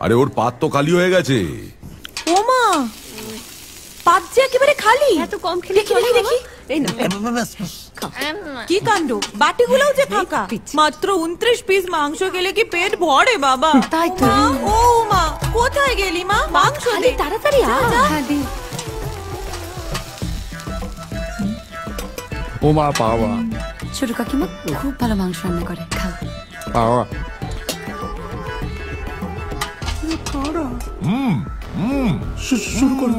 আরে ওর পাত তো খালি হয়ে গেছে। ও মা, পাত যে একেবারে খালি। এত কম খেলে দেখি দেখি। এই না, কি কাণ্ড, বাটিগুলোও যে ফাঁকা। মাত্র 29 পিস মাংস খেলে কি পেট ভরে বাবা? তাই তো। ও মা, কোথায় গেলি মা? মাংস দে তাড়াতাড়ি আ। ও মা, পাওয়া। ছোট কাকিমা খুব ভালো মাংস রান্না করে, খাও। পাওয়া। শুরু করো।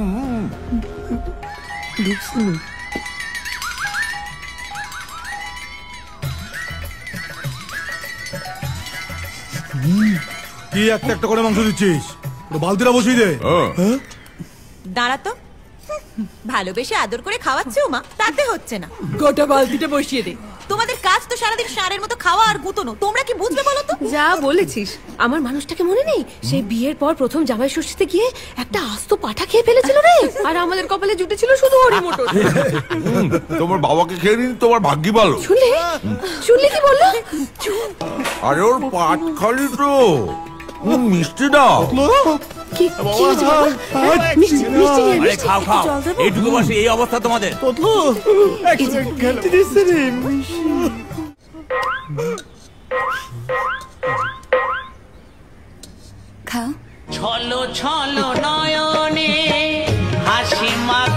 কি একটা একটা করে মাংস দিচ্ছিস? বালতিটা বসিয়ে দে। দাঁড়া তো, ভালোবেসে আদর করে খাওয়াচ্ছে মা, তাতে হচ্ছে না। গোটা বালতিটা বসিয়ে দে। তোমাদের কাজ তো সারাদিন ষাঁড়ের মতো খাওয়া আর গুতনো, তোমরা কি বুঝবে বলো তো? যা বলেছিস, আমার মানুষটাকে মনে নেই? সেই বিয়ের পর প্রথম জামাই ষষ্ঠীতে গিয়ে একটা আস্ত পাঠা খেয়ে ফেলেছিল রে, আর আমাদের কপালে জুটেছিল শুধু হরি মটর। তোমার বাবাকে খেয়ে নিন, তোমার ভাগ্যি ভালো। শুনলে শুনলে কি বললো? আরে ওর পাট খালি তো, মিষ্টি দাও। কি হয়েছে বাবা? মিষ্টি মিষ্টি নিয়ে, আরে খাও খাও, এইটুকু বসে এই অবস্থা তোমাদের। খাও। ছলো ছলো নয়নে হাসি মাখ